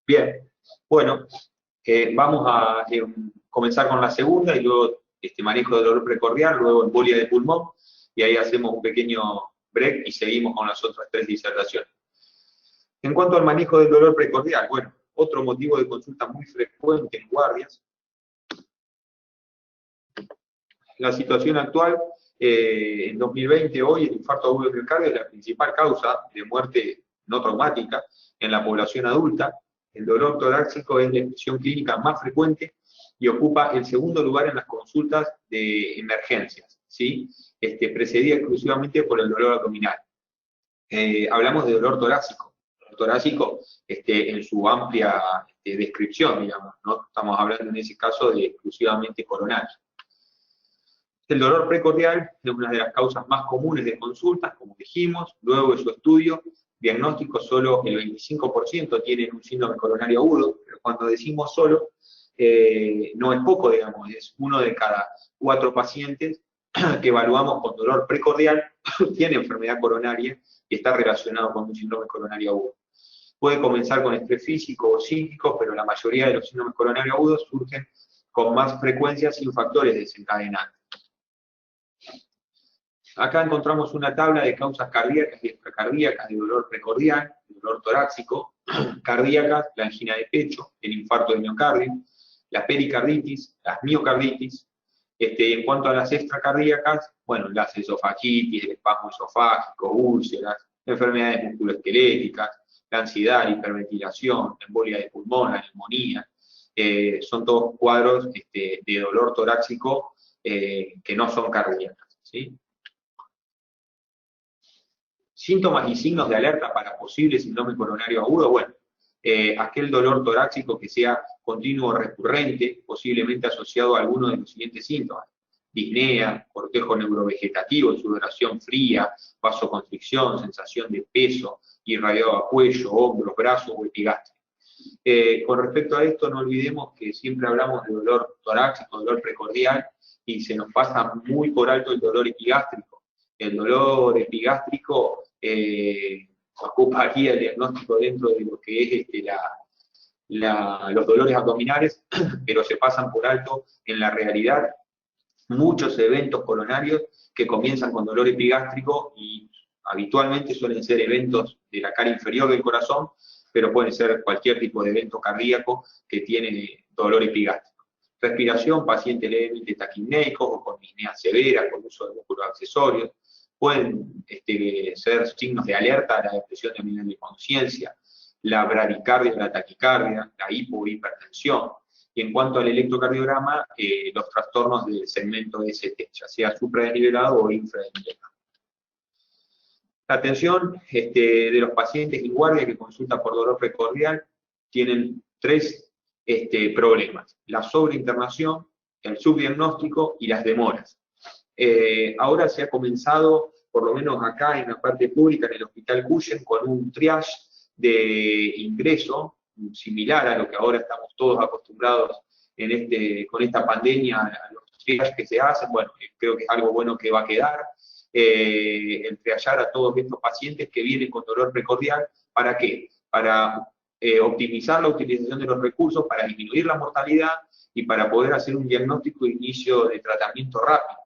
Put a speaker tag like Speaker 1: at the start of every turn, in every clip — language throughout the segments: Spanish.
Speaker 1: Bien, bueno, vamos a comenzar con la segunda y luego manejo de dolor precordial, luego embolia de pulmón, y ahí hacemos un pequeño break y seguimos con las otras tres disertaciones. En cuanto al manejo del dolor precordial, bueno, otro motivo de consulta muy frecuente en guardias. La situación actual, en 2020, hoy, el infarto agudo del miocardio es la principal causa de muerte no traumática en la población adulta. El dolor torácico es la expresión clínica más frecuente y ocupa el segundo lugar en las consultas de emergencias, ¿sí? Precedida exclusivamente por el dolor abdominal. Hablamos de dolor torácico. Dolor torácico en su amplia descripción, digamos, ¿no? Estamos hablando en ese caso de exclusivamente coronario. El dolor precordial es una de las causas más comunes de consultas, como dijimos. Luego de su estudio diagnóstico, solo el 25% tienen un síndrome coronario agudo, pero cuando decimos solo, no es poco, digamos, es uno de cada 4 pacientes que evaluamos con dolor precordial tiene enfermedad coronaria y está relacionado con un síndrome coronario agudo. Puede comenzar con estrés físico o psíquico, pero la mayoría de los síndromes coronarios agudos surgen con más frecuencia sin factores desencadenantes. Acá encontramos una tabla de causas cardíacas y extracardíacas de dolor precordial, de dolor torácico, cardíacas, la angina de pecho, el infarto de miocardio, la pericarditis, las miocarditis. En cuanto a las extracardíacas, bueno, las esofagitis, el espasmo esofágico, úlceras, enfermedades musculoesqueléticas, la ansiedad, la hiperventilación, embolia de pulmón, la neumonía. Son todos cuadros de dolor torácico que no son cardíacas, ¿sí? Síntomas y signos de alerta para posible síndrome coronario agudo, bueno, aquel dolor torácico que sea continuo o recurrente, posiblemente asociado a alguno de los siguientes síntomas: disnea, cortejo neurovegetativo, sudoración fría, vasoconstricción, sensación de peso, irradiado a cuello, hombros, brazos o epigastrio. Con respecto a esto, no olvidemos que siempre hablamos de dolor torácico, dolor precordial, y se nos pasa muy por alto el dolor epigástrico. El dolor epigástrico ocuparía el diagnóstico dentro de lo que es los dolores abdominales, pero se pasan por alto en la realidad muchos eventos coronarios que comienzan con dolor epigástrico y habitualmente suelen ser eventos de la cara inferior del corazón, pero pueden ser cualquier tipo de evento cardíaco que tiene dolor epigástrico. Respiración, pacientes levemente taquipnéicos o con disnea severa, con uso de músculos accesorios. Pueden ser signos de alerta a la depresión de nivel de conciencia, la bradicardia, la taquicardia, la hipohipertensión. Y en cuanto al electrocardiograma, los trastornos del segmento ST, ya sea supradesnivelado o infradesnivelado. La atención de los pacientes en guardia que consultan por dolor precordial tienen 3 problemas: la sobreinternación, el subdiagnóstico y las demoras. Ahora se ha comenzado, por lo menos acá en la parte pública, en el Hospital Cuyen, con un triage de ingreso similar a lo que ahora estamos todos acostumbrados con esta pandemia, a los triages que se hacen. Bueno, creo que es algo bueno que va a quedar, el triallar a todos estos pacientes que vienen con dolor precordial. ¿Para qué? Para optimizar la utilización de los recursos, para disminuir la mortalidad y para poder hacer un diagnóstico de inicio de tratamiento rápido.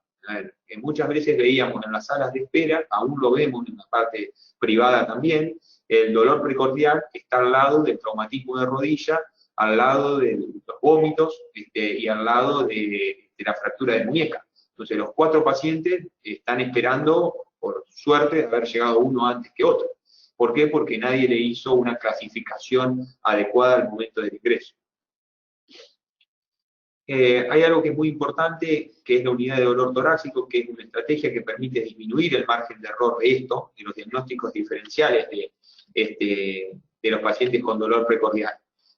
Speaker 1: Que muchas veces veíamos en las salas de espera, aún lo vemos en la parte privada también, el dolor precordial está al lado del traumatismo de rodilla, al lado de los vómitos y al lado de la fractura de muñeca. Entonces los 4 pacientes están esperando, por suerte, de haber llegado uno antes que otro. ¿Por qué? Porque nadie le hizo una clasificación adecuada al momento del ingreso. Hay algo que es muy importante, que es la unidad de dolor torácico, que es una estrategia que permite disminuir el margen de error de los diagnósticos diferenciales de los pacientes con dolor precordial.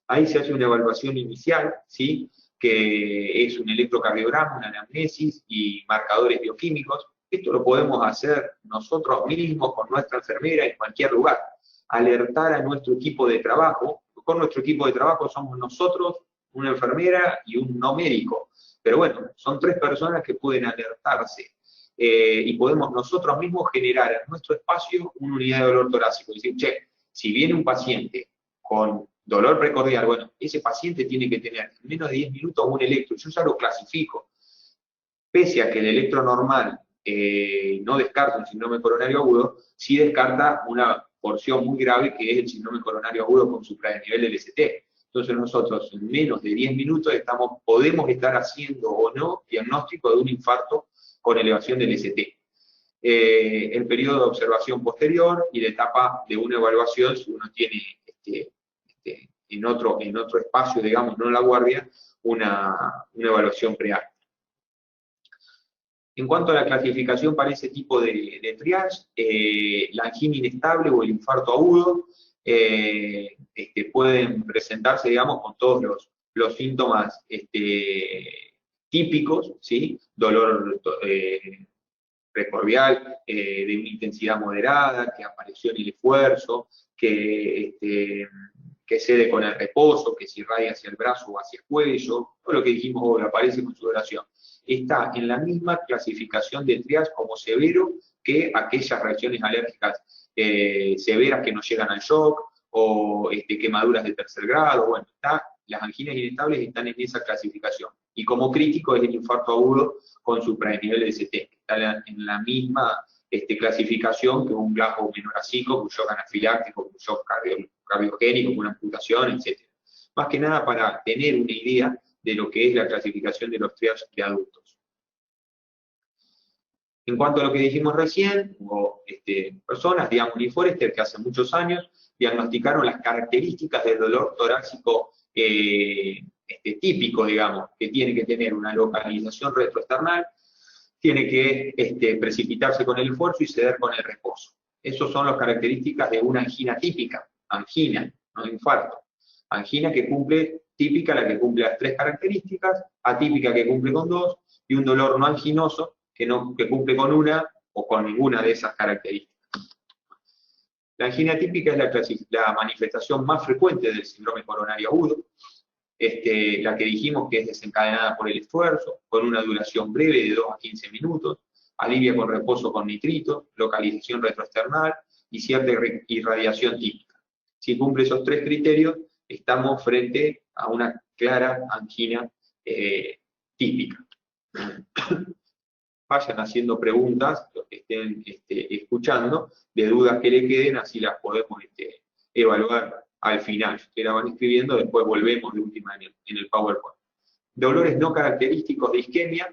Speaker 1: Ahí se hace una evaluación inicial, ¿sí?, que es un electrocardiograma, una anamnesis y marcadores bioquímicos. Esto lo podemos hacer nosotros mismos, con nuestra enfermera, en cualquier lugar. Alertar a nuestro equipo de trabajo. Con nuestro equipo de trabajo somos nosotros, una enfermera y un no médico. Pero bueno, son 3 personas que pueden alertarse. Y podemos nosotros mismos generar en nuestro espacio una unidad de dolor torácico. Es decir, che, si viene un paciente con Dolor precordial, bueno, ese paciente tiene que tener en menos de 10 minutos un electro, yo ya lo clasifico, pese a que el electro normal no descarta un síndrome coronario agudo, sí descarta una porción muy grave que es el síndrome coronario agudo con supradesnivel del ST. Entonces nosotros en menos de 10 minutos podemos estar haciendo o no diagnóstico de un infarto con elevación del ST. El periodo de observación posterior y la etapa de una evaluación, si uno tiene en otro espacio, digamos, no en la guardia, una evaluación preal. En cuanto a la clasificación para ese tipo de triage, la angina inestable o el infarto agudo pueden presentarse, digamos, con todos los síntomas típicos, ¿sí? Dolor precordial de una intensidad moderada, que apareció en el esfuerzo, que cede con el reposo, que se irradia hacia el brazo o hacia el cuello, todo lo que dijimos hoy, aparece con sudoración. Está en la misma clasificación de triage como severo que aquellas reacciones alérgicas severas que no llegan al shock, o quemaduras de tercer grado, bueno, las anginas inestables están en esa clasificación. Y como crítico es el infarto agudo con supradesnivel de ST, que está en la misma clasificación que un glasgow-menorasico, un shock anafiláctico, un shock cardiogénico, una amputación, etc. Más que nada para tener una idea de lo que es la clasificación de los triages de adultos. En cuanto a lo que dijimos recién, hubo personas, digamos, y Forrester, que hace muchos años diagnosticaron las características del dolor torácico típico, digamos, que tiene que tener una localización retroesternal, tiene que precipitarse con el esfuerzo y ceder con el reposo. Esas son las características de una angina típica, angina, no infarto. Angina que cumple, típica la que cumple las 3 características, atípica que cumple con 2, y un dolor no anginoso que cumple con una o con ninguna de esas características. La angina típica es la manifestación más frecuente del síndrome coronario agudo, la que dijimos que es desencadenada por el esfuerzo, con una duración breve de 2 a 15 minutos, alivia con reposo con nitrito, localización retroesternal y cierta irradiación típica. Si cumple esos 3 criterios, estamos frente a una clara angina típica. Vayan haciendo preguntas, los que estén escuchando, de dudas que le queden, así las podemos evaluar al final. Que la van escribiendo, después volvemos de última en el PowerPoint. Dolores no característicos de isquemia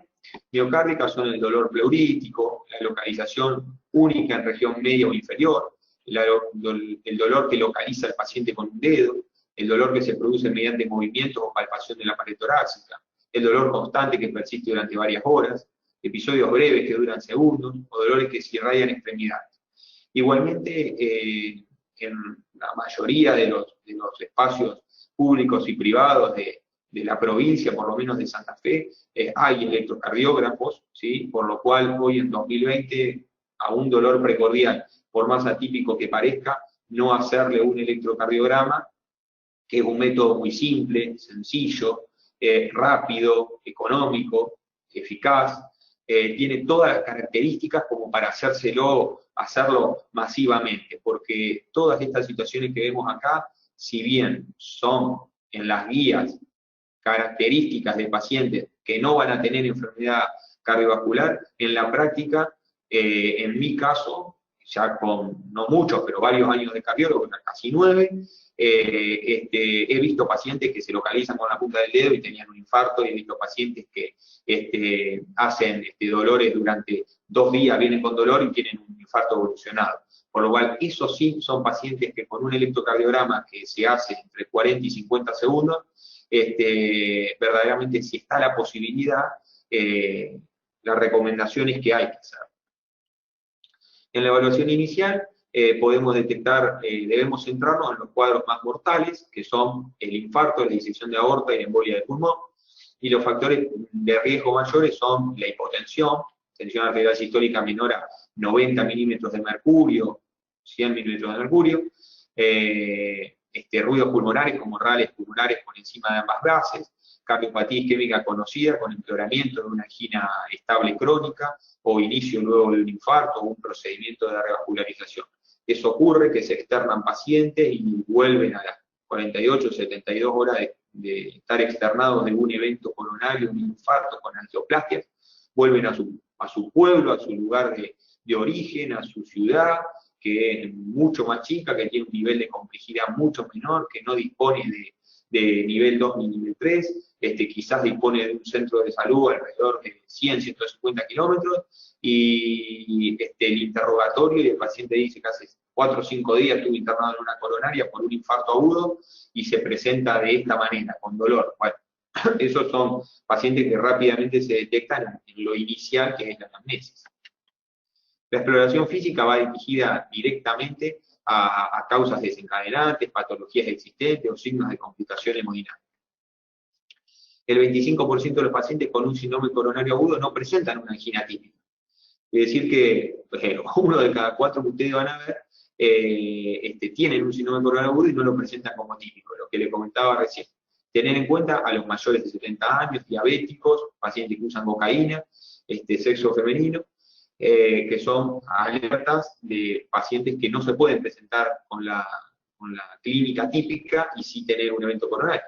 Speaker 1: miocárdica son el dolor pleurítico, la localización única en región media o inferior, el dolor que localiza al paciente con un dedo, el dolor que se produce mediante movimientos o palpación de la pared torácica, el dolor constante que persiste durante varias horas, episodios breves que duran segundos, o dolores que se irradian extremidades. Igualmente, en la mayoría de los espacios públicos y privados de la provincia, por lo menos de Santa Fe, hay electrocardiógrafos, ¿sí? Por lo cual hoy en 2020 a un dolor precordial, por más atípico que parezca, no hacerle un electrocardiograma, que es un método muy simple, sencillo, rápido, económico, eficaz, tiene todas las características como para hacerlo masivamente, porque todas estas situaciones que vemos acá, si bien son en las guías características de pacientes que no van a tener enfermedad cardiovascular, en la práctica, en mi caso, ya con no muchos, pero varios años de cardiólogo, casi 9, he visto pacientes que se localizan con la punta del dedo y tenían un infarto, y he visto pacientes que hacen dolores durante 2 días, vienen con dolor y tienen un infarto evolucionado. Por lo cual, esos sí son pacientes que con un electrocardiograma que se hace entre 40 y 50 segundos, verdaderamente si está la posibilidad, la recomendación es que hay que hacer. En la evaluación inicial podemos detectar, debemos centrarnos en los cuadros más mortales, que son el infarto, la disección de aorta y la embolia de pulmón, y los factores de riesgo mayores son la hipotensión, tensión arterial sistólica menor a 90 milímetros de mercurio, 100 milímetros de mercurio, ruidos pulmonares como rales pulmonares por encima de ambas bases, cardiopatía isquémica conocida con empeoramiento de una angina estable crónica, o inicio luego de un infarto o un procedimiento de revascularización. Eso ocurre, que se externan pacientes y vuelven 48, 72 horas de estar externados de un evento coronario, un infarto con angioplastias, vuelven a su pueblo, a su lugar de origen, a su ciudad, que es mucho más chica, que tiene un nivel de complejidad mucho menor, que no dispone de nivel 2 ni nivel 3, quizás dispone de un centro de salud alrededor de 100, 150 kilómetros, y el interrogatorio, y el paciente dice que hace 4 o 5 días estuvo internado en una coronaria por un infarto agudo, y se presenta de esta manera, con dolor. Bueno, esos son pacientes que rápidamente se detectan en lo inicial, que es la anamnesis. La exploración física va dirigida directamente a causas desencadenantes, patologías existentes o signos de complicación hemodinámica. El 25% de los pacientes con un síndrome coronario agudo no presentan una angina típica. Es decir que uno de cada 4 que ustedes van a ver tienen un síndrome coronario agudo y no lo presentan como típico, lo que le comentaba recién. Tener en cuenta a los mayores de 70 años, diabéticos, pacientes que usan cocaína, sexo femenino, que son alertas de pacientes que no se pueden presentar con la clínica típica y sí tener un evento coronario.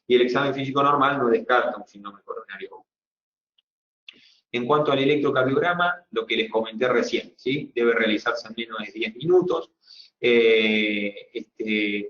Speaker 1: Y el examen físico normal no descarta un síndrome coronario agudo. En cuanto al electrocardiograma, lo que les comenté recién, ¿sí? Debe realizarse en menos de 10 minutos.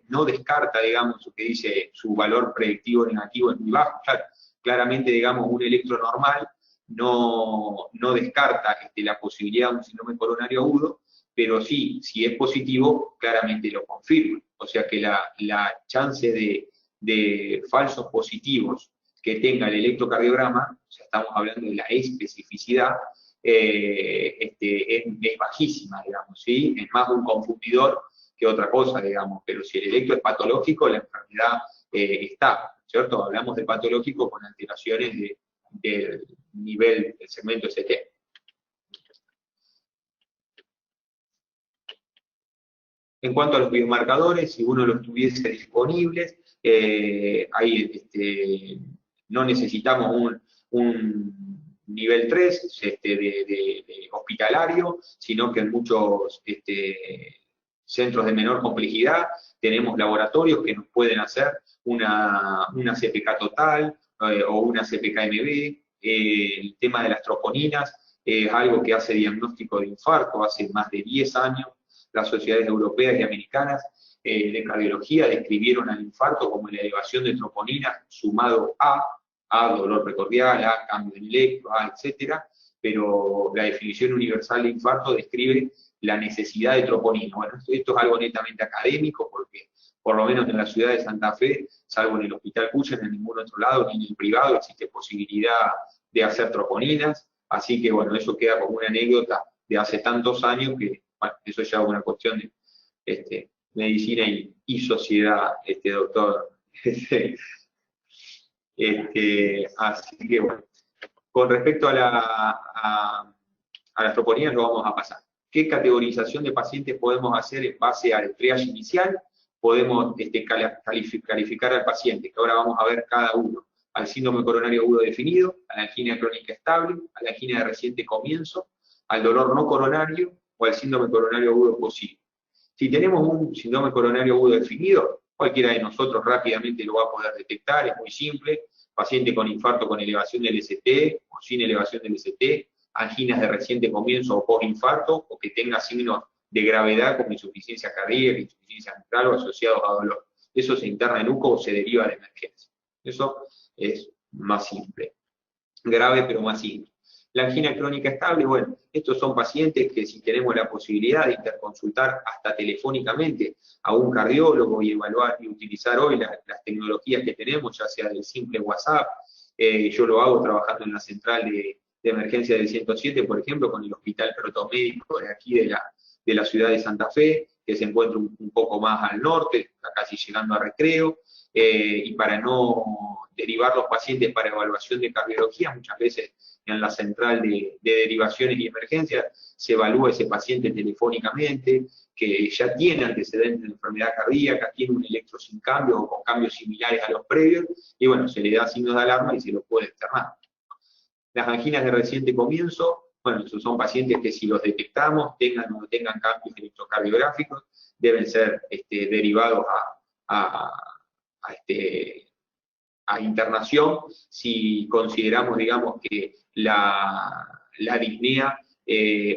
Speaker 1: No descarta, digamos, lo que dice su valor predictivo negativo es muy bajo. Claro, claramente, digamos, un electro normal no descarta la posibilidad de un síndrome coronario agudo, pero sí, si es positivo, claramente lo confirma. O sea que la chance de falsos positivos que tenga el electrocardiograma, o sea, estamos hablando de la especificidad, es bajísima, digamos, ¿sí? Es más un confundidor que otra cosa, digamos, pero si el electro es patológico, la enfermedad está, ¿cierto? Hablamos de patológico con alteraciones del nivel del segmento ST. En cuanto a los biomarcadores, si uno los tuviese disponibles, no necesitamos un nivel 3 de hospitalario, sino que en muchos centros de menor complejidad tenemos laboratorios que nos pueden hacer una CPK total o una CPK-MB. El tema de las troponinas es algo que hace diagnóstico de infarto hace más de 10 años. Las sociedades europeas y americanas de cardiología describieron al infarto como la elevación de troponina sumado a dolor precordial, a cambio en electro, a etcétera, pero la definición universal de infarto describe la necesidad de troponina. Bueno, esto es algo netamente académico, porque por lo menos en la ciudad de Santa Fe, salvo en el Hospital Cushen, en ningún otro lado, ni en el privado, existe posibilidad de hacer troponinas, así que bueno, eso queda como una anécdota de hace tantos años que, bueno, eso ya es una cuestión de medicina y sociedad, doctor. Así que bueno, con respecto a las troponinas lo vamos a pasar. ¿Qué categorización de pacientes podemos hacer en base al triage inicial? Podemos calificar al paciente, que ahora vamos a ver cada uno, al síndrome coronario agudo definido, a la angina crónica estable, a la angina de reciente comienzo, al dolor no coronario o al síndrome coronario agudo posible. Si tenemos un síndrome coronario agudo definido, cualquiera de nosotros rápidamente lo va a poder detectar, es muy simple. Paciente con infarto con elevación del ST o sin elevación del ST, anginas de reciente comienzo o postinfarto, o que tenga signos de gravedad como insuficiencia cardíaca, insuficiencia mitral o asociados a dolor. Eso se interna en UCO o se deriva de emergencia. Eso es más simple. Grave, pero más simple. La angina crónica estable, bueno, estos son pacientes que si tenemos la posibilidad de interconsultar hasta telefónicamente a un cardiólogo y evaluar y utilizar hoy las tecnologías que tenemos, ya sea del simple WhatsApp, yo lo hago trabajando en la central de emergencia del 107, por ejemplo, con el hospital protomédico de aquí de la ciudad de Santa Fe, que se encuentra un poco más al norte, casi llegando a Recreo, y para no derivar los pacientes para evaluación de cardiología, muchas veces en la central de derivaciones y emergencias se evalúa ese paciente telefónicamente, que ya tiene antecedentes de enfermedad cardíaca, tiene un electro sin cambio o con cambios similares a los previos, y bueno, se le da signos de alarma y se lo puede externar. Las anginas de reciente comienzo, bueno, esos son pacientes que si los detectamos, tengan o no tengan cambios electrocardiográficos, deben ser derivados a internación si consideramos, digamos, que la disnea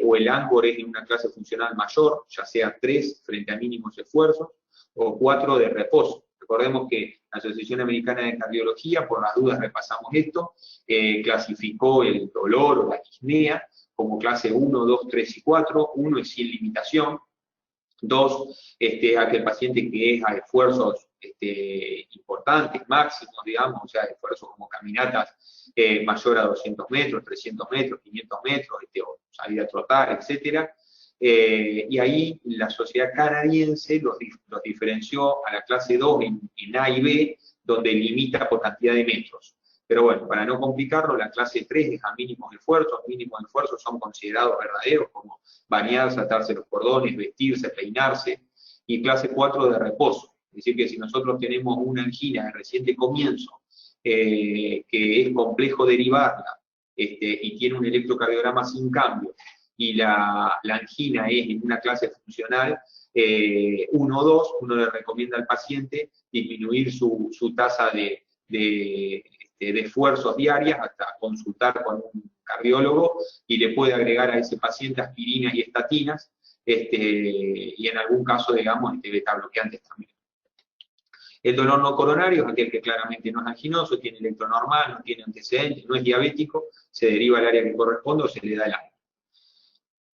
Speaker 1: o el ANGOR es en una clase funcional mayor, ya sea 3 frente a mínimos esfuerzos, o 4 de reposo. Recordemos que la Asociación Americana de Cardiología, por las dudas repasamos esto, clasificó el dolor o la disnea como clase 1, 2, 3 y 4. 1 es sin limitación. 2, aquel paciente que es a esfuerzos importantes, máximos, digamos, o sea, esfuerzos como caminatas mayor a 200 metros, 300 metros, 500 metros, o salir a trotar, etc. Y ahí la sociedad canadiense los diferenció a la clase 2 en A y B, donde limita por cantidad de metros. Pero bueno, para no complicarlo, la clase 3 es a mínimos esfuerzos son considerados verdaderos, como bañarse, atarse los cordones, vestirse, peinarse, y clase 4 de reposo. Es decir, que si nosotros tenemos una angina de reciente comienzo, que es complejo derivarla, y tiene un electrocardiograma sin cambio, y la angina es en una clase funcional 1 o 2, uno le recomienda al paciente disminuir su tasa de esfuerzos diarias hasta consultar con un cardiólogo y le puede agregar a ese paciente aspirinas y estatinas, y en algún caso, digamos, beta bloqueantes también. El dolor no coronario es aquel que claramente no es anginoso, tiene electro normal, no tiene antecedentes, no es diabético, se deriva al área que corresponde o se le da el área.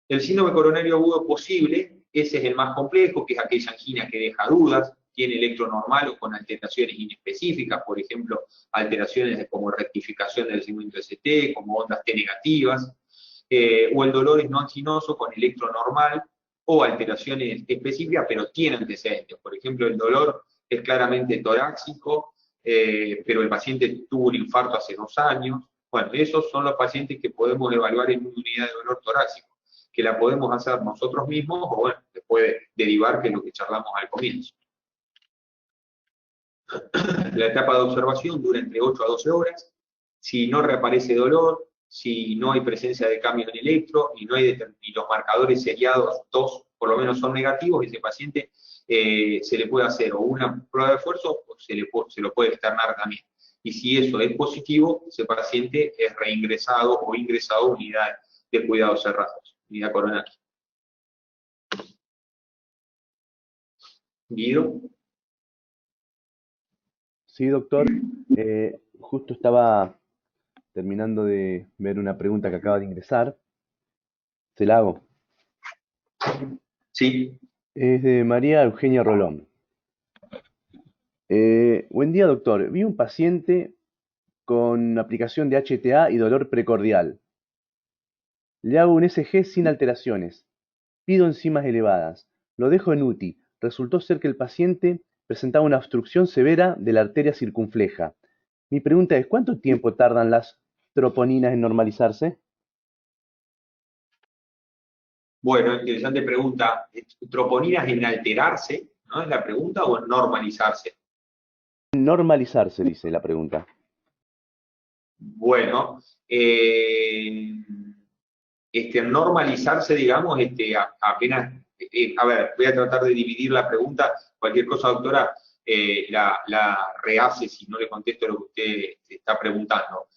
Speaker 1: El síndrome coronario agudo posible, ese es el más complejo, que es aquella angina que deja dudas, tiene electro normal o con alteraciones inespecíficas, por ejemplo, alteraciones como rectificación del segmento ST, como ondas T negativas, o el dolor es no anginoso con electro normal o alteraciones específicas, pero tiene antecedentes. Por ejemplo, el dolor es claramente torácico, pero el paciente tuvo un infarto hace 2 años. Bueno, esos son los pacientes que podemos evaluar en una unidad de dolor torácico, que la podemos hacer nosotros mismos, o bueno, después derivar, que es lo que charlamos al comienzo. La etapa de observación dura entre 8 a 12 horas. Si no reaparece dolor, si no hay presencia de cambio en electro y los marcadores seriados, 2 por lo menos son negativos, ese paciente se le puede hacer o una prueba de esfuerzo o se lo puede externar también. Y si eso es positivo, ese paciente es reingresado o ingresado a unidad de cuidados cerrados, unidad coronaria. Guido.
Speaker 2: Sí, doctor. Justo estaba terminando de ver una pregunta que acaba de ingresar. Se la hago.
Speaker 1: Sí.
Speaker 2: Es de María Eugenia Rolón. Buen día, doctor. Vi un paciente con aplicación de HTA y dolor precordial. Le hago un ECG sin alteraciones. Pido enzimas elevadas. Lo dejo en UTI. Resultó ser que el paciente presentaba una obstrucción severa de la arteria circunfleja. Mi pregunta es, ¿cuánto tiempo tardan las troponinas en normalizarse?
Speaker 1: Bueno, interesante pregunta. ¿Troponinas en alterarse, no es la pregunta, o en normalizarse?
Speaker 2: Normalizarse, dice la pregunta.
Speaker 1: Bueno, normalizarse, digamos, apenas, a ver, voy a tratar de dividir la pregunta, cualquier cosa, doctora, la rehace si no le contesto lo que usted está preguntando.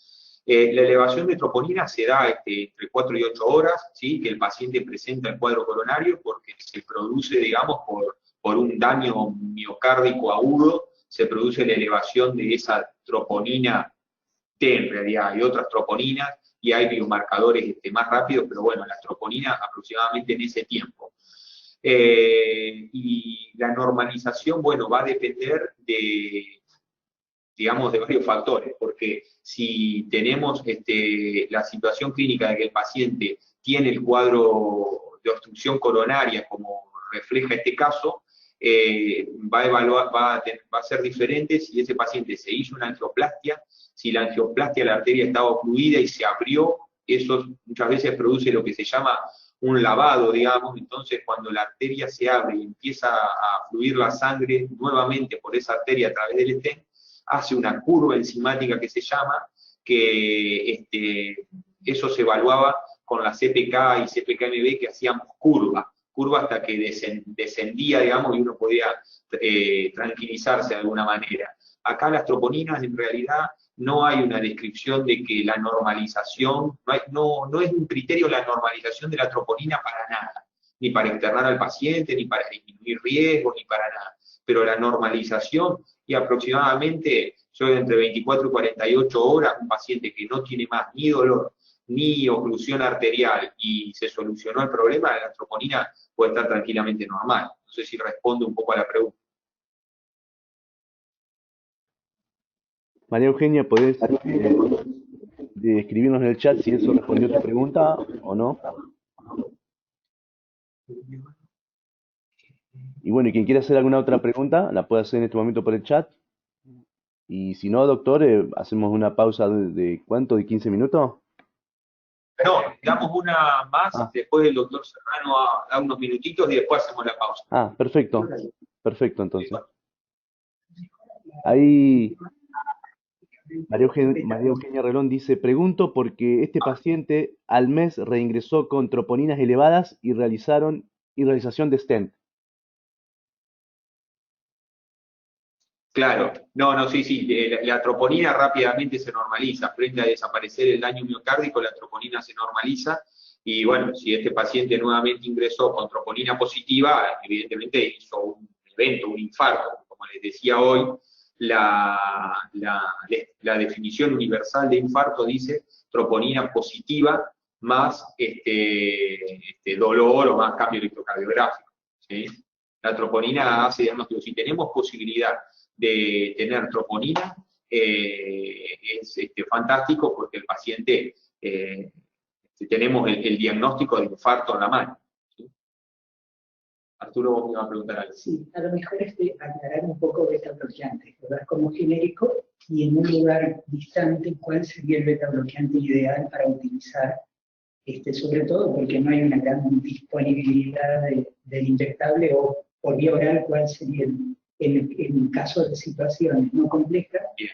Speaker 1: La elevación de troponina se da entre 4 y 8 horas, ¿sí? Que el paciente presenta el cuadro coronario porque se produce, digamos, por un daño miocárdico agudo, se produce la elevación de esa troponina T, en realidad. Hay otras troponinas y hay biomarcadores más rápidos, pero bueno, las troponinas aproximadamente en ese tiempo. Y la normalización, bueno, va a depender digamos, de varios factores, porque si tenemos la situación clínica de que el paciente tiene el cuadro de obstrucción coronaria, como refleja este caso, va a ser diferente si ese paciente se hizo una angioplastia, si la angioplastia, la arteria estaba ocluida y se abrió, eso muchas veces produce lo que se llama un lavado, digamos. Entonces cuando la arteria se abre y empieza a fluir la sangre nuevamente por esa arteria a través del stent, hace una curva enzimática que se llama, que eso se evaluaba con la CPK y CPKMB, que hacíamos curva. curva hasta que descendía, digamos, y uno podía tranquilizarse de alguna manera. Acá las troponinas en realidad no hay una descripción de que la normalización, no es un criterio la normalización de la troponina para nada, ni para internar al paciente, ni para disminuir riesgo, ni para nada. Pero la normalización, y aproximadamente, yo entre 24 y 48 horas, un paciente que no tiene más ni dolor, ni oclusión arterial, y se solucionó el problema, la troponina puede estar tranquilamente normal. No sé si respondo un poco a la pregunta.
Speaker 2: María Eugenia, ¿podés escribirnos en el chat si eso respondió a tu pregunta o no? Y bueno, y quien quiera hacer alguna otra pregunta, la puede hacer en este momento por el chat. Y si no, doctor, hacemos una pausa de ¿cuánto? ¿De 15 minutos?
Speaker 1: No, damos una más,
Speaker 2: Ah,
Speaker 1: después el doctor Serrano da unos minutitos y después hacemos la pausa.
Speaker 2: perfecto. Perfecto, entonces. Ahí María Eugenia Relón dice, pregunto porque este paciente al mes reingresó con troponinas elevadas y realización de stent.
Speaker 1: Claro, no, sí, la troponina rápidamente se normaliza, frente a desaparecer el daño miocárdico, la troponina se normaliza, y bueno, si este paciente nuevamente ingresó con troponina positiva, evidentemente hizo un evento, un infarto, como les decía hoy, la definición universal de infarto dice troponina positiva más dolor o más cambio electrocardiográfico, ¿sí? La troponina hace diagnóstico. Si tenemos posibilidad de tener troponina, es fantástico porque el paciente, tenemos el diagnóstico de infarto en la mano. ¿Sí? Arturo, vos me ibas a preguntar algo.
Speaker 3: Sí, a lo mejor aclarar un poco beta bloqueante, ¿verdad? Como genérico y en un lugar distante, ¿cuál sería el beta bloqueante ideal para utilizar? Sobre todo porque no hay una gran disponibilidad del inyectable o por vía oral, ¿cuál sería en caso de situaciones no complejas?
Speaker 1: Bien.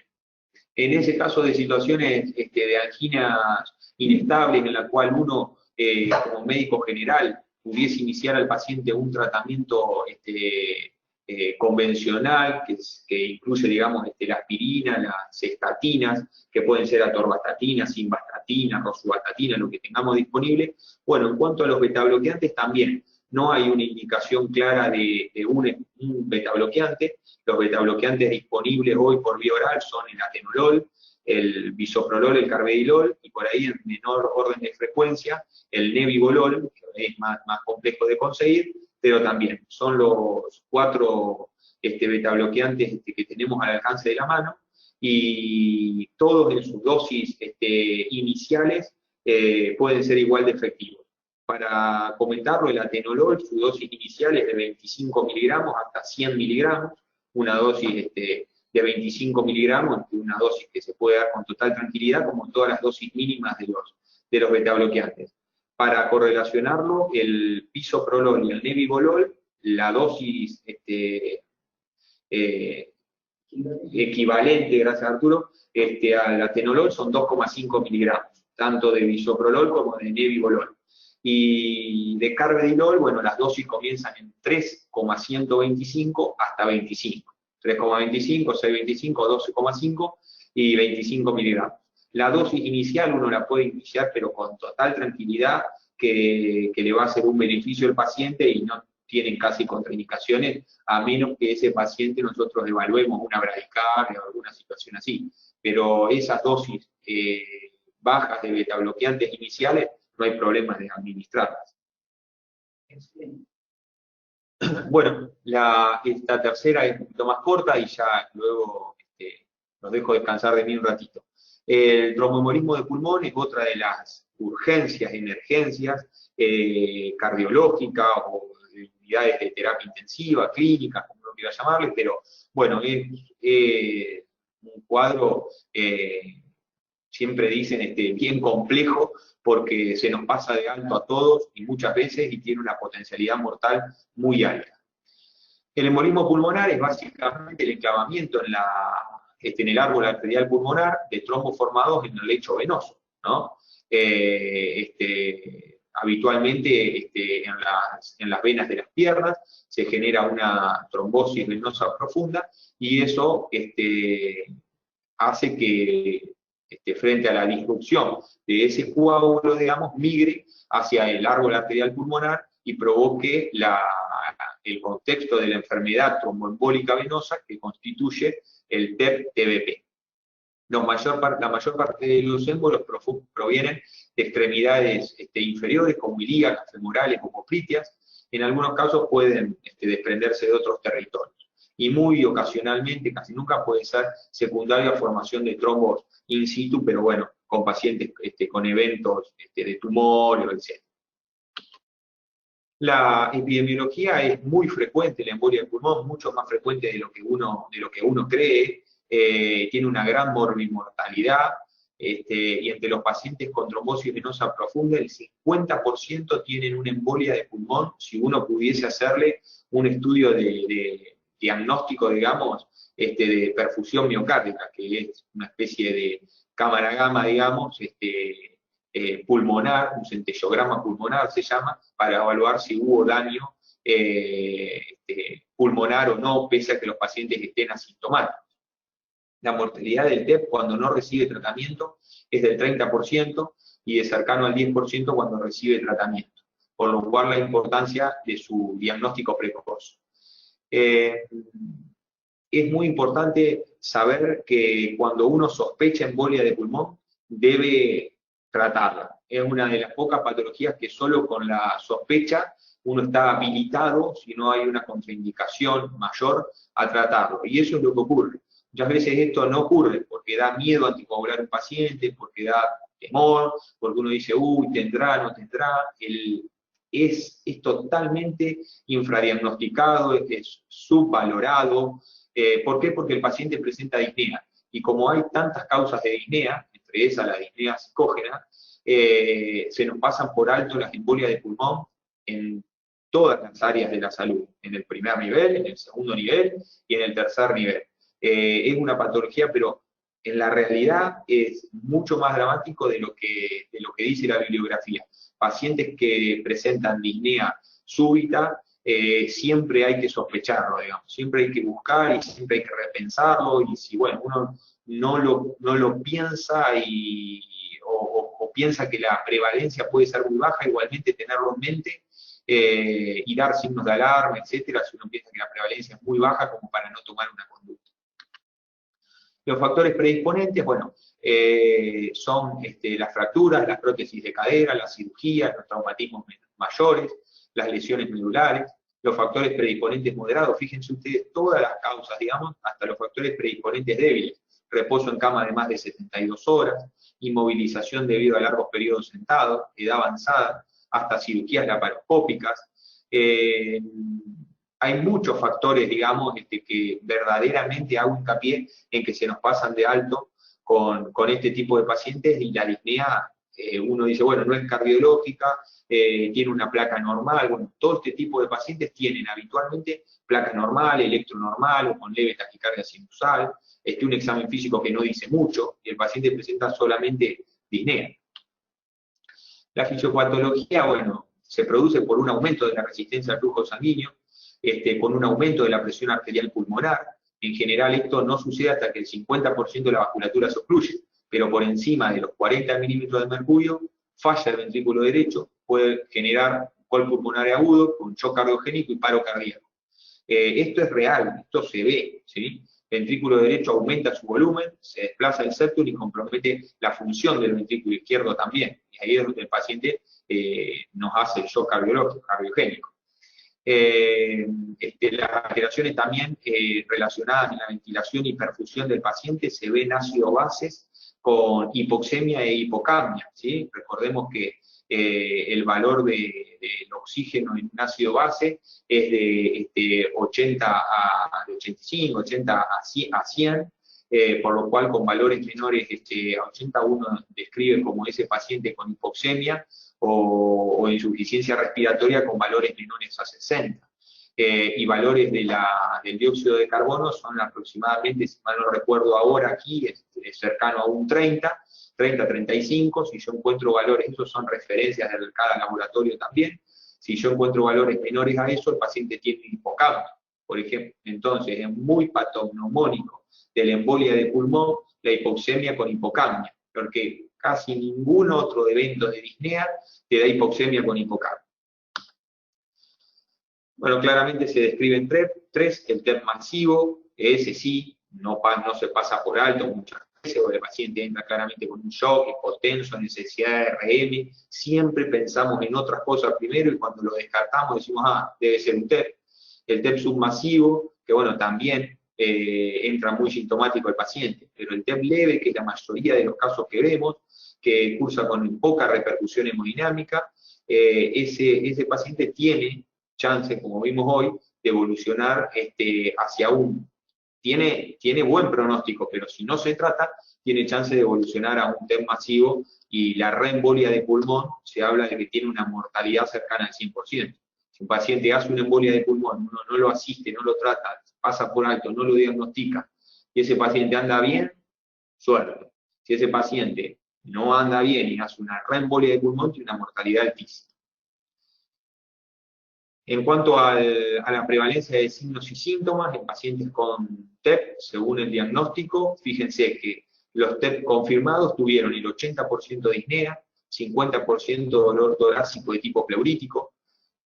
Speaker 1: En ese caso de situaciones de anginas inestables en la cual uno, como médico general, pudiese iniciar al paciente un tratamiento convencional, que incluye, digamos, la aspirina, las estatinas, que pueden ser atorvastatina, simvastatina, rosuvastatina, lo que tengamos disponible. Bueno, en cuanto a los betabloqueantes también, no hay una indicación clara de un betabloqueante. Los betabloqueantes disponibles hoy por vía oral son el atenolol, el bisoprolol, el carvedilol, y por ahí en menor orden de frecuencia, el nebivolol, que es más complejo de conseguir, pero también son los 4 betabloqueantes que tenemos al alcance de la mano, y todos en sus dosis iniciales pueden ser igual de efectivos. Para comentarlo, el atenolol, su dosis inicial es de 25 miligramos hasta 100 miligramos, una dosis de 25 miligramos, una dosis que se puede dar con total tranquilidad, como todas las dosis mínimas de los betabloqueantes. Para correlacionarlo, el bisoprolol y el nebivolol, la dosis equivalente, gracias Arturo, al atenolol son 2,5 miligramos, tanto de bisoprolol como de nebivolol. Y de carvedilol, bueno, las dosis comienzan en 3,125 hasta 25. 3,25, 6,25, 12,5 y 25 miligramos. La dosis inicial uno la puede iniciar, pero con total tranquilidad, que le va a hacer un beneficio al paciente y no tienen casi contraindicaciones, a menos que ese paciente nosotros evaluemos una bradicardia o alguna situación así. Pero esas dosis bajas de betabloqueantes iniciales, no hay problema de administrarlas. Bueno, esta tercera es un poquito más corta y ya luego los dejo descansar de mí un ratito. El tromboembolismo de pulmón es otra de las urgencias, emergencias cardiológicas o de unidades de terapia intensiva, clínicas, como uno quiera llamarle, pero bueno, es un cuadro, siempre dicen, bien complejo, porque se nos pasa de alto a todos y muchas veces y tiene una potencialidad mortal muy alta. El embolismo pulmonar es básicamente el enclavamiento en el árbol arterial pulmonar de trombos formados en el lecho venoso, ¿no? habitualmente en las venas de las piernas, se genera una trombosis venosa profunda, y eso hace que frente a la disrupción de ese coágulo, digamos, migre hacia el árbol arterial pulmonar y provoque el contexto de la enfermedad tromboembólica venosa que constituye el TEP-TBP. La mayor parte de los émbolos provienen de extremidades inferiores, como ilíacas, femorales o popliteas. En algunos casos pueden desprenderse de otros territorios. Y muy ocasionalmente, casi nunca, puede ser secundaria a formación de trombos in situ, pero bueno, con pacientes con eventos de tumor, etc. La epidemiología es muy frecuente, la embolia de pulmón, mucho más frecuente de lo que uno cree. Tiene una gran morbimortalidad, y entre los pacientes con trombosis venosa profunda, el 50% tienen una embolia de pulmón. Si uno pudiese hacerle un estudio de diagnóstico, digamos, de perfusión miocárdica, que es una especie de cámara gamma, digamos, pulmonar, un centellograma pulmonar se llama, para evaluar si hubo daño pulmonar o no, pese a que los pacientes estén asintomáticos. La mortalidad del TEP cuando no recibe tratamiento es del 30% y de cercano al 10% cuando recibe tratamiento, por lo cual la importancia de su diagnóstico precoz. Es muy importante saber que cuando uno sospecha embolia de pulmón, debe tratarla. Es una de las pocas patologías que solo con la sospecha uno está habilitado, si no hay una contraindicación mayor, a tratarlo. Y eso es lo que ocurre. Muchas veces esto no ocurre porque da miedo anticoagular un paciente, porque da temor, porque uno dice, uy, tendrá, no tendrá. Es totalmente infradiagnosticado, es subvalorado. ¿Por qué? Porque el paciente presenta disnea. Y como hay tantas causas de disnea, entre esas la disnea psicógena, se nos pasan por alto las embolias de pulmón en todas las áreas de la salud, en el primer nivel, en el segundo nivel y en el tercer nivel. Es una patología, pero en la realidad es mucho más dramático de lo que dice la bibliografía. Pacientes que presentan disnea súbita, siempre hay que sospecharlo, digamos, siempre hay que buscar y siempre hay que repensarlo, y si bueno, uno no lo piensa o piensa que la prevalencia puede ser muy baja, igualmente tenerlo en mente y dar signos de alarma, etcétera, si uno piensa que la prevalencia es muy baja como para no tomar una conducta. Los factores predisponentes, bueno, son las fracturas, las prótesis de cadera, las cirugías, los traumatismos mayores, las lesiones medulares. Los factores predisponentes moderados, fíjense ustedes todas las causas, digamos, hasta los factores predisponentes débiles. Reposo en cama de más de 72 horas, inmovilización debido a largos periodos sentados, edad avanzada, hasta cirugías laparoscópicas. Hay muchos factores, digamos, que verdaderamente hago hincapié en que se nos pasan de alto con este tipo de pacientes, y la disnea, uno dice, bueno, no es cardiológica, tiene una placa normal. Bueno, todo este tipo de pacientes tienen habitualmente placa normal, electronormal o con leve taquicardia sinusal, un examen físico que no dice mucho, y el paciente presenta solamente disnea. La fisiopatología, bueno, se produce por un aumento de la resistencia al flujo sanguíneo, con un aumento de la presión arterial pulmonar. En general esto no sucede hasta que el 50% de la vasculatura se ocluye, pero por encima de los 40 milímetros de mercurio, falla el ventrículo derecho, puede generar col pulmonar agudo con shock cardiogénico y paro cardíaco. Esto es real, esto se ve, ¿sí? El ventrículo derecho aumenta su volumen, se desplaza el septum y compromete la función del ventrículo izquierdo también. Y ahí es donde el paciente nos hace el shock cardiogénico. Las alteraciones también relacionadas en la ventilación y perfusión del paciente se ven ácido-bases con hipoxemia e hipocapnia, ¿sí? Recordemos que el valor del oxígeno en un ácido base es de 85, 80 a 100, por lo cual con valores menores a 80 uno describe como ese paciente con hipoxemia o insuficiencia respiratoria con valores menores a 60. Y valores del dióxido de carbono son aproximadamente, si mal no recuerdo ahora aquí, es cercano a un 30, 30, 35, si yo encuentro valores, esos son referencias de cada laboratorio también, si yo encuentro valores menores a eso, el paciente tiene hipocapnia, por ejemplo. Entonces, es muy patognomónico de la embolia de pulmón, la hipoxemia con hipocapnia, porque casi ningún otro evento de disnea te da hipoxemia con hipocapnia. Bueno, claramente se describen tres, el TEP masivo, ese sí, no se pasa por alto muchas veces, o el paciente entra claramente con un shock, hipotenso, necesidad de RM, siempre pensamos en otras cosas primero y cuando lo descartamos decimos, debe ser un TEP. El TEP submasivo, que bueno, también entra muy sintomático el paciente, pero el TEP leve, que es la mayoría de los casos que vemos, que cursa con poca repercusión hemodinámica, ese paciente tiene chance, como vimos hoy, de evolucionar hacia tiene buen pronóstico, pero si no se trata, tiene chance de evolucionar a un TEP masivo y la reembolia de pulmón se habla de que tiene una mortalidad cercana al 100%. Si un paciente hace una embolia de pulmón, uno no lo asiste, no lo trata, pasa por alto, no lo diagnostica, y ese paciente anda bien, suerte. Si ese paciente no anda bien y hace una reembolia de pulmón, tiene una mortalidad altísima. En cuanto a la prevalencia de signos y síntomas en pacientes con TEP, según el diagnóstico, fíjense que los TEP confirmados tuvieron el 80% de disnea, 50% dolor torácico de tipo pleurítico,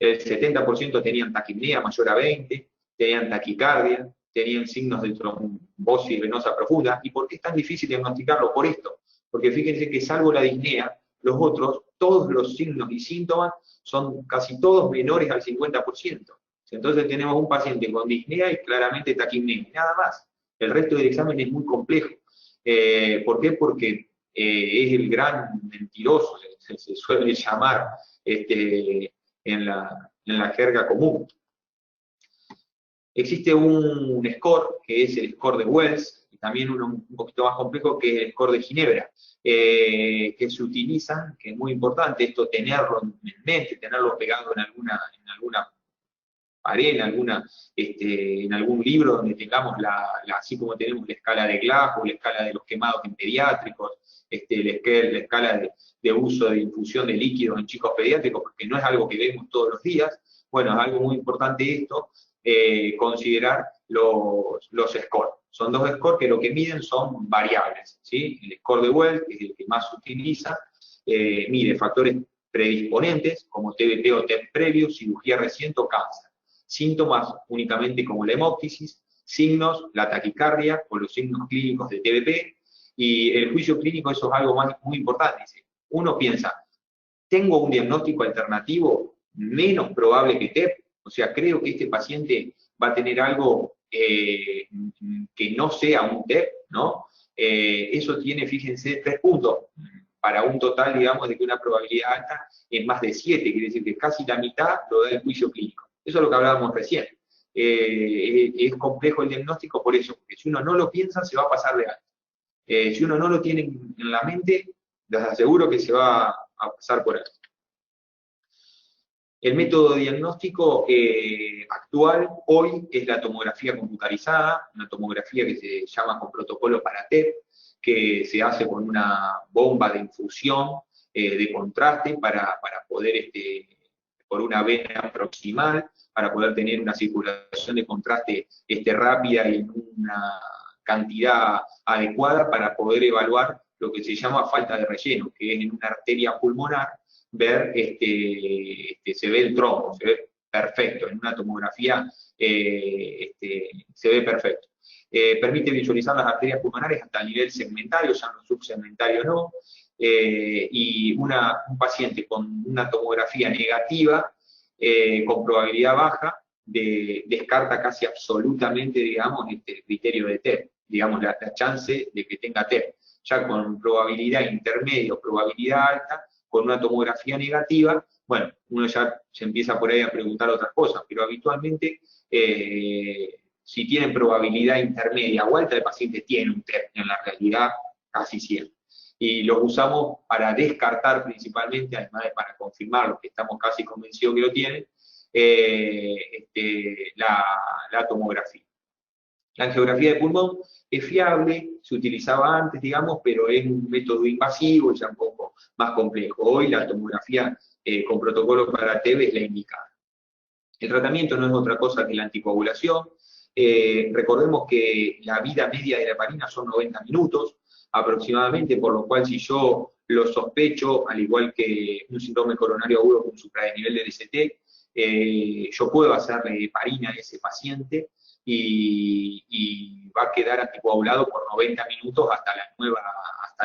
Speaker 1: el 70% tenían taquipnea mayor a 20, tenían taquicardia, tenían signos de trombosis venosa profunda. ¿Y por qué es tan difícil diagnosticarlo? Por esto, porque fíjense que salvo la disnea, los otros, todos los signos y síntomas son casi todos menores al 50%. Entonces tenemos un paciente con disnea y claramente taquipnea, nada más. El resto del examen es muy complejo. ¿Por qué? Porque es el gran mentiroso, se suele llamar en la jerga común. Existe un score, que es el score de Wells, y también uno un poquito más complejo, que es el score de Ginebra, que se utilizan, que es muy importante esto tenerlo en mente, tenerlo pegado en alguna pared, en algún libro donde tengamos así como tenemos la escala de Glasgow, la escala de los quemados en pediátricos, la escala de uso de infusión de líquidos en chicos pediátricos, porque no es algo que vemos todos los días. Bueno, es algo muy importante esto, considerar los scores. Son dos scores que lo que miden son variables, ¿sí? El score de Wells, que es el que más se utiliza, mide factores predisponentes, como TBP o TEP previo, cirugía reciente o cáncer. Síntomas únicamente como la hemóptisis, signos, la taquicardia o los signos clínicos de TBP, y el juicio clínico, eso es algo muy importante. Uno piensa, ¿tengo un diagnóstico alternativo menos probable que TEP? O sea, creo que este paciente va a tener algo que no sea un TEP, ¿no? Eso tiene, fíjense, 3 puntos, para un total, digamos, de que una probabilidad alta es más de 7, quiere decir que casi la mitad lo da el juicio clínico. Eso es lo que hablábamos recién. Es complejo el diagnóstico por eso, porque si uno no lo piensa, se va a pasar de alto. Si uno no lo tiene en la mente, les aseguro que se va a pasar por alto. El método diagnóstico actual hoy es la tomografía computarizada, una tomografía que se llama con protocolo para TEP, que se hace con una bomba de infusión de contraste para poder, por una vena proximal, para poder tener una circulación de contraste rápida y en una cantidad adecuada para poder evaluar lo que se llama falta de relleno, que es en una arteria pulmonar ver, se ve el trombo, se ve perfecto, en una tomografía se ve perfecto. Permite visualizar las arterias pulmonares hasta el nivel segmentario, ya no subsegmentario no, y un paciente con una tomografía negativa, con probabilidad baja, descarta casi absolutamente, digamos, el criterio de TEP, digamos, la chance de que tenga TEP. Ya con probabilidad intermedia o probabilidad alta, con una tomografía negativa, bueno, uno ya se empieza por ahí a preguntar otras cosas, pero habitualmente, si tienen probabilidad intermedia o alta, el paciente tiene un TEP, en la realidad casi siempre. Y lo usamos para descartar principalmente, además de para confirmar lo que estamos casi convencidos que lo tienen, la tomografía. La angiografía de pulmón es fiable, se utilizaba antes, digamos, pero es un método invasivo y ya un poco más complejo. Hoy la tomografía con protocolo para TB es la indicada. El tratamiento no es otra cosa que la anticoagulación. Recordemos que la vida media de la heparina son 90 minutos aproximadamente, por lo cual si yo lo sospecho, al igual que un síndrome coronario agudo con supradenivel del ST, yo puedo hacerle heparina a ese paciente y va a quedar anticoagulado por 90 minutos hasta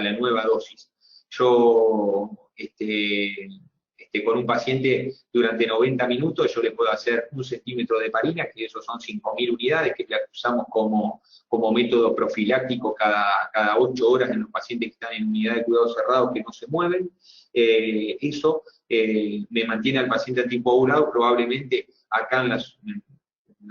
Speaker 1: la nueva dosis. Yo, con un paciente durante 90 minutos, yo le puedo hacer 1 centímetro de heparina, que esos son 5.000 unidades, que la usamos como método profiláctico cada 8 horas en los pacientes que están en unidad de cuidado cerrado que no se mueven. Eso me mantiene al paciente anticoagulado, probablemente acá en las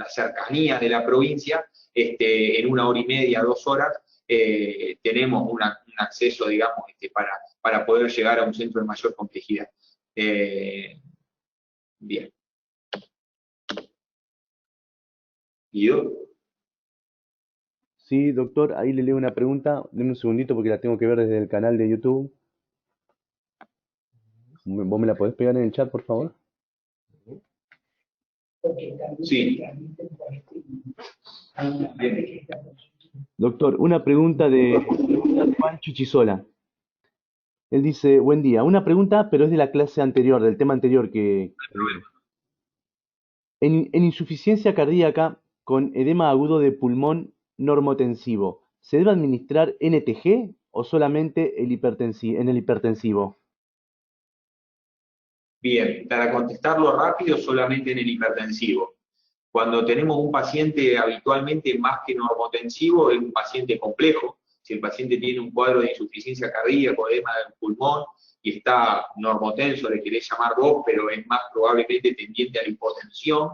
Speaker 1: cercanías de la provincia, en 1 hora y media, 2 horas, tenemos un acceso, digamos, para poder llegar a un centro de mayor complejidad. Bien. ¿Guido?
Speaker 2: Sí, doctor, ahí le leo una pregunta. Deme un segundito porque la tengo que ver desde el canal de YouTube. ¿Vos me la podés pegar en el chat, por favor?
Speaker 1: Sí.
Speaker 3: Bien.
Speaker 2: Doctor, una pregunta de Juan Chuchisola. Él dice, buen día, una pregunta, pero es de la clase anterior, del tema anterior que... En insuficiencia cardíaca con edema agudo de pulmón normotensivo, ¿se debe administrar NTG o solamente en el hipertensivo?
Speaker 1: Bien, para contestarlo rápido, solamente en el hipertensivo. Cuando tenemos un paciente habitualmente más que normotensivo, es un paciente complejo. Si el paciente tiene un cuadro de insuficiencia cardíaca o edema del pulmón y está normotenso, le querés llamar vos, pero es más probablemente tendiente a la hipotensión,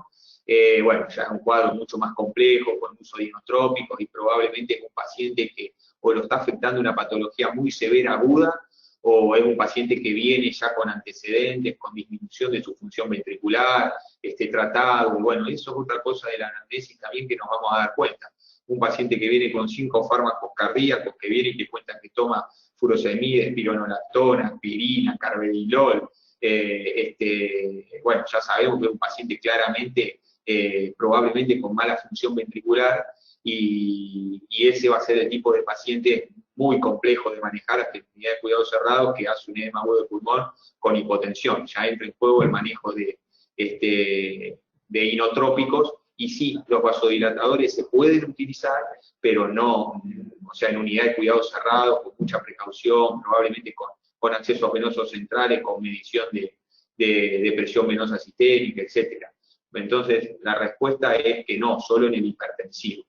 Speaker 1: bueno, ya es un cuadro mucho más complejo, con uso de inotrópicos, y probablemente es un paciente que o lo está afectando una patología muy severa aguda, o es un paciente que viene ya con antecedentes, con disminución de su función ventricular, tratado, y bueno, eso es otra cosa de la anamnesis también que nos vamos a dar cuenta. Un paciente que viene con 5 fármacos cardíacos, que viene y que cuenta que toma furosemide, espironolactona, aspirina, carvedilol, bueno, ya sabemos que es un paciente claramente, probablemente con mala función ventricular, y ese va a ser el tipo de paciente muy complejo de manejar hasta en unidad de cuidado cerrado, que hace un edema agudo de pulmón con hipotensión. Ya entra en juego el manejo de inotrópicos, y sí, los vasodilatadores se pueden utilizar, pero no, o sea, en unidad de cuidado cerrado, con mucha precaución, probablemente con accesos venosos centrales, con medición de presión venosa sistémica, etc. Entonces, la respuesta es que no, solo en el hipertensivo.